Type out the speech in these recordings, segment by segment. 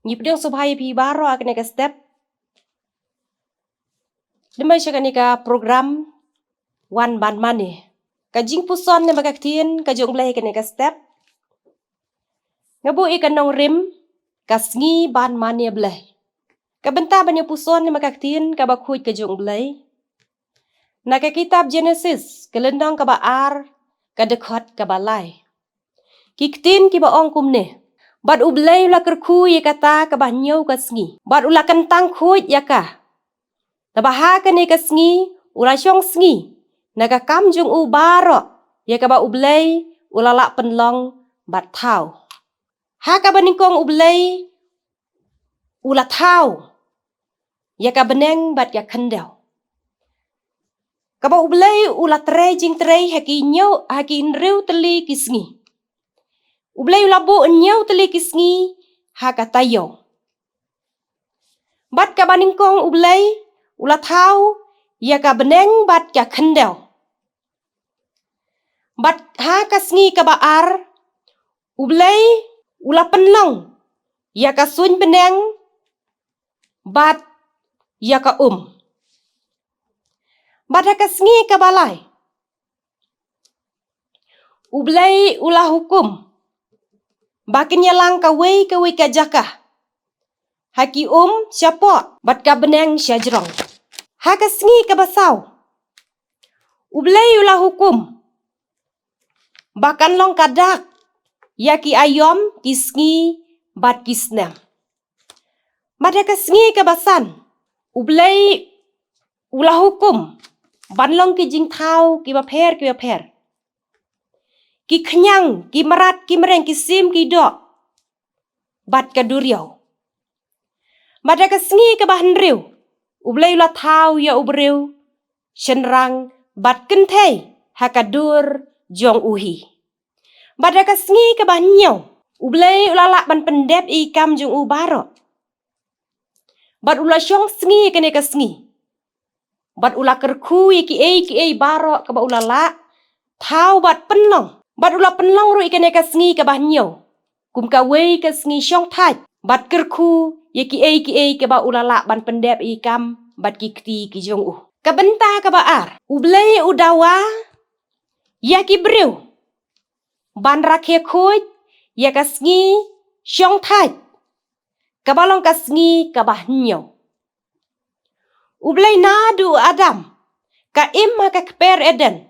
Ngipdeng supaya pi baro akan ka step. Demai ka program wan ban mani. Kajing puson ne magaktin kajong blay ka step. Ngabu ikan nong rim kasngi ban mani blay. Kabenta banyak puson ne magaktin kabakhuj kajong blay. Naka kitab Genesis kelendang kaba ar kadekot kaba lai. Kiktin kiba ong kumne. Bad ublay ula kerku ye kata kaba nyau kasngi. Bad ula kentang khuj yaka. Tabaha kene kasngi ula syong sngi. Naga kam jung u baro ye kaba ublay ula lak penlong bad tau. Ha kaba ningkong ublay ula tau. Ya kaba neng bad ya kendau. Kaba ublay ula terai jing terai haki nyau haki nriu teli kisngi. Ublay ula bu nyau teli kisngi haka tayo. Bad kaba ningkong ublay ula tau ya kaba neng bad ya kendau. Bad ha kasngi kaba ar ublay ula penlong ya ka suny beneng bad ya ka Bad ha kasngi kaba lai. Ublay ula hukum. Bakin yalang kawai ka jakah. Haki syapot bad ka beneng syajrong. Ha kasngi kaba saw. Ublay ula hukum. Bakan long kadak. Yaki ayom kisngi bad kisnem. Bad ha kasngi kaba san. Ublay ula hukum. Banlong ki jing tau ki baper. Ki kenyang, ki merat, ki mereng, ki sim, ki dok. Bad ka duriau. Bad ha kasngi kaba henriu. Ublay ula tau ya ubriu. Shenrang bad kentay haka dur jong uhi. Bad ha kasngi kaba nyau. Ublay ula lak ban pendep ikam jong u baro. Bad ula syong sngi kene kasngi. Bad ula kerku ki ei baro kaba ula lak. Tau bad penlong. Bad ula penlong ru ikene kasngi kaba nyau. Kum kawai kasngi syong taj. Bad kerku ki ei kaba ula lak ban pendep ikam bad ki kti ki jong u. Kabenta kaba ar. Ublay udawa ya ki briu. Ban rakhe khuj ya kasngi syong taj. Kabalong kasngi kaba nyau. Ublay nadu Adam. Ka im haka keper Eden.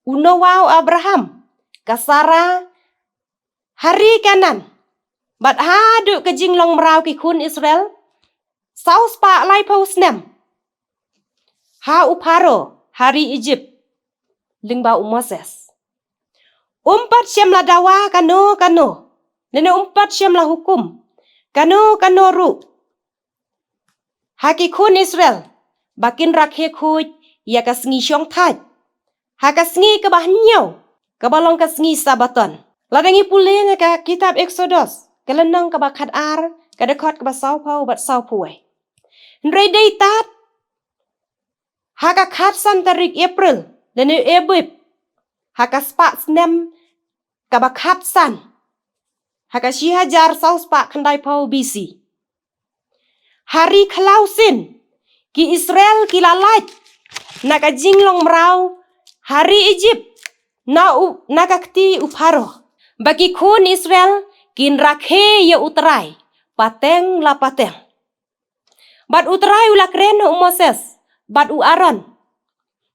Unowau Abraham. Ka Sarah. Hari kanan. Bad hadu ke jinglong merau ki kun Israel. Saus pa lai paus nem. Ha uparo hari Egypt. Lingba Moses. Umpat syam la dawa kano. Nene umpat syam la hukum. Kano ru. Haki kun Israel. Bakin rakhe khuj ya kasngi syong taj. Ha kasngi kabah nyau. Kabalong kasngi sabaton. Ladangi pule ka kitab Exodus. Kelenang kabah kad ar. Kadekot kabah saw pau bat saw puai. Nrei day tat. Haka kad san tarik April. Dene Ebib. Haka spak snem kabah kad san. Haka syihajar saw spak kendai pau BC. Hari Kelausin. Ki Israel ki lalaj. Naka jinglong merau. Hari Egypt. Naka kti uparo. Bagi kun Israel. Kin rakhe ya uterai. Pateng la pateng. Bad uterai ula kreno Moses. Bad u Aaron.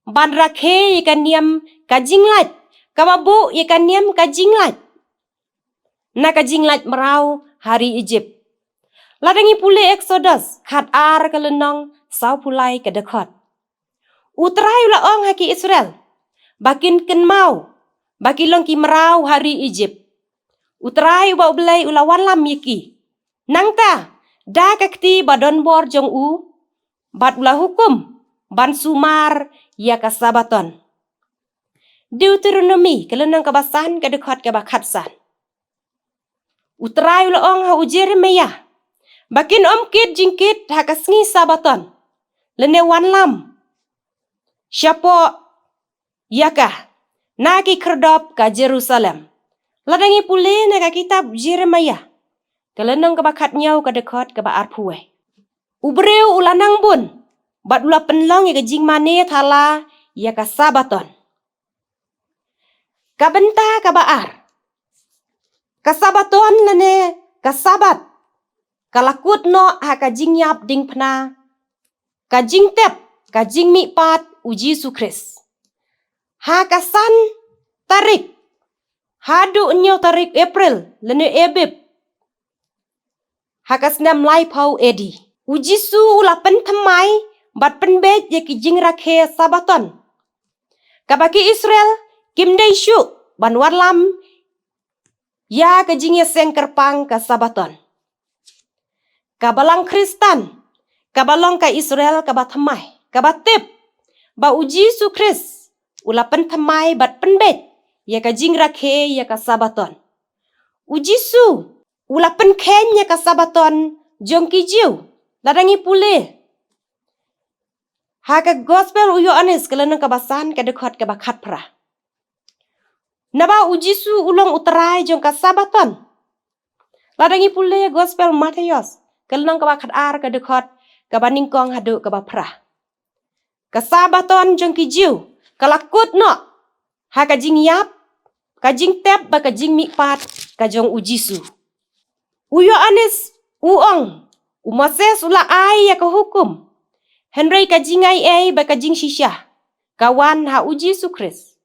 Bad rakhe ikan niam ka jinglaj. Kababu ikan niam ka jinglaj. Naka jinglaj merau hari Egypt. Ladangi pule Exodus. Kad ar kelenong. Saw pulai kedekot. Uterai ula ong haki Israel. Bakin ken mau. Baki long ki merau hari Egypt. Uterai uba ublay ula walam yiki. Nangta. Da kakti badon bor jong u. Bad ula hukum. Ban sumar ya kasabaton. Deuteronomy kelenong kabasan kedekot kabakatsan. Uterai ula ong ha Jeremiah. Bakin omkit jingkit hakasngi sabaton. Lene wanlam. Syapo yakah. Naki kerdop ka Jerusalem. Ladangi pule na ka kitab Jeremiah. Kelenang ka ba khat nhau ka dekot ka ba ar puai. Ubreu ulanang bun. Bat ula penlong ya ka jing mane thala ya ka sabaton. Ka benta ka ba ar. Ka sabaton lane ka sabat. Kalakut no ha ka jing yap ding pna. Ka jing tep ka jing mi pat uji Yesu Kris. Ha ka san tarik. Hadu nyo tarik April lene ebib. Ha ka snam lai pau edi. Uji su ula pen thamai bat pen bet ye ki jing rakhe sabaton. Ka baki Israel kim dei shu ban warlam ya ka jing ye seng kerpang ka sabaton. Ka balang Kristen, ka balong ka Israel ka ba thamai, ka ba tip, ba uji Yesu Kris, ula pen thamai bat pen bet, ya ka jing rakhe ya ka sabaton. Uji su, ula pen ken ya ka sabaton, jong ki jiu, ladangi pule. Ha ka gospel uyo anis kelenang ka basan ka dekot ka ba khat pra. Naba uji su ulong uterai jong ka sabaton. Ladangi pule gospel Matius. Kelenang ka ba khat ar ka dekot ka ba ningkong hadu ka ba pra. Ka sabaton jong ki jiu. Kalakut no. Ha ka jing yap. Ka jing tep ba ka jing mi pat. Ka jong uji su. Uyo anis uong. Umoses ula ai ya ka hukum. Henry ka jingai ai ba ka jing shisha. Kawan ha uji Yesu Kris.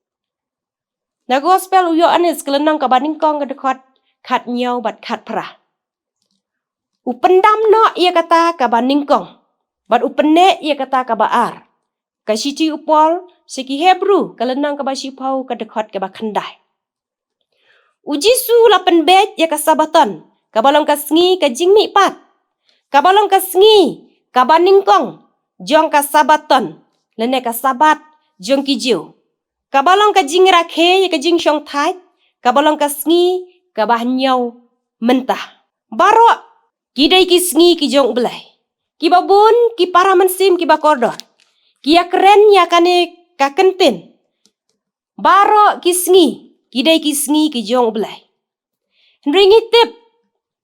Na gospel uyo anis kelenang ka ba ningkong ka dekot khat nhau bat khat pra. Upendam no ia kata ka ba ningkong. Bat upene ia kata ka ba ar. Ka siti upol seki Hebrew kelenang ka ba sipau ka dekot ka ba khandai. Uji su la penbet ia ka sabaton. Ka balong ka sngi ka jingmi pat. Ka balong ka sngi ka ba ningkong. Jong ka sabaton. Lene ka sabat jong ki jiu. Ka balong ka jing rakhe ia ka jing syong thai. Ka balong ka sngi ka ba nyau mentah. Baro kidai ki sngi ki jong belai. Ki babun ki para mensim ki bakordor. Ki ya keren ya kane ka kentin. Baro ki sngi. Kidai ki sngi ki jong belai. Ringi tip.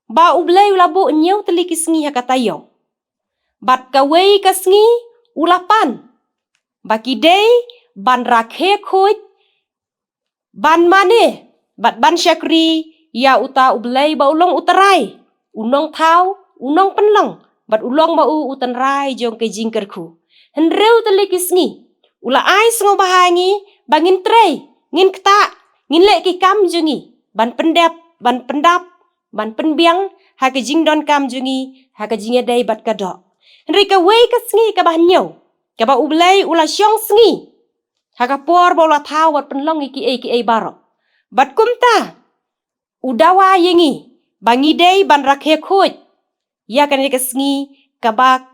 Ba ublai ulabu nyau teli ki sngi ha katayo. Bat kawai ka sngi ulapan. Ba kidai ban rakhe khoj. Ban mane. Bat ban syakri ya uta ublai ba ulong utarai. Unong thau, unong penlong, bat ulong bau utan rai jong ke jingker ku. Henreu teli kisngi, ula ai sengo bahangi, bangin trei, ngin kta, ngin lek ki kam jungi, ban pendap, ban penbiang, ha ke jing don kam jungi, ha ke jing edai bat kadok. Henri ka wei ka sngi ka bahnyau, ka ba ublai ula syong sngi, ha ka por bola thau bat penlong ki ei barok. Bat kumta, udawa yengi, bangi day ban rakhe khoj. Ya kan ka sngi kabak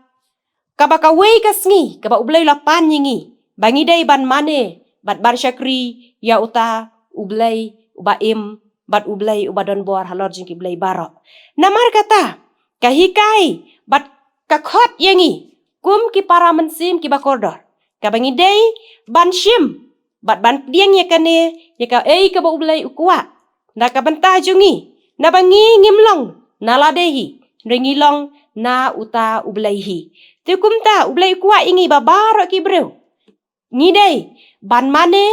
kawei ka sngi kaba ublai lapan yingi. Bangi day ban mane bat bar syakri ya uta ublai ubaim bat ublai ubadon bor halor jingki ublai barok. Namar kata kahikai bat kakhot yengi kum ki para mensim ki bakordor. Ka bangi day ban shim bat ban dieng ya kane ya ka kaba ublai ukwa. Na ka bentah jungi. Na bangi ngimlong na ladehi ringilong na uta ublaihi. Tikumta ublai kuat ingi babaro ki breu. Ngidai ban mane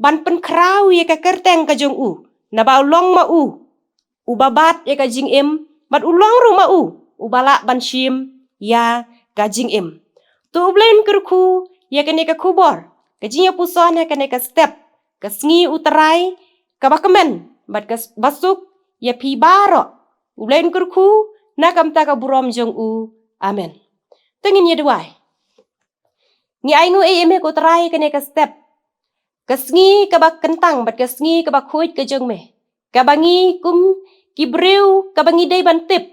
ban penkrau ye ka kerteng ka jong u. Na ba ulong ma u. Ubabat ye ka jing im bat ulong ru ma u. Ubala ban shim ya ka jing im. Tu ublain kerku ye ka ne ka kubor. Ka jing ya puson ye ka ne ka step. Ka sngi uterai ka bakemen bat ka basuk ya pi baro. Ulain kurku na kamta ka burom jong u. Amen. Tengin ye duai. Ni aingu eme ko terai kene ka step. Kasngi ka ba kentang bat kasngi ka ba khuj ka jong me. Ka bangi kum kibreu ka bangi day ban tip.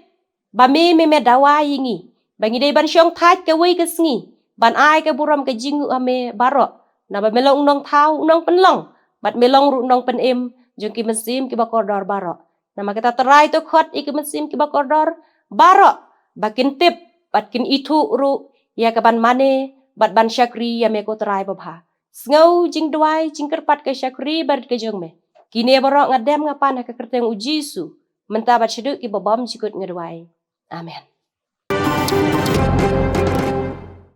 Ba me dawa yingi. Bangi day ban syong thaj ka wei kasngi. Ban ai ka burom ka jingu ame baro. Na ba melong nong thau nong penlong. Bat melong ru nong penem jong ki mesim ki ba kordor baro. Nama kita terai tu khot iki mesim ki bakordor baro bakin tip batkin itu ru ya kaban mane bat ban syakri ya me ko terai babha ngau jing duai jing kerpat ke syakri bar ke jong me kini baro ngadem ngapan ka kerteng uji su Menta bat syeduk ki babam jikut ngedwai. Amen.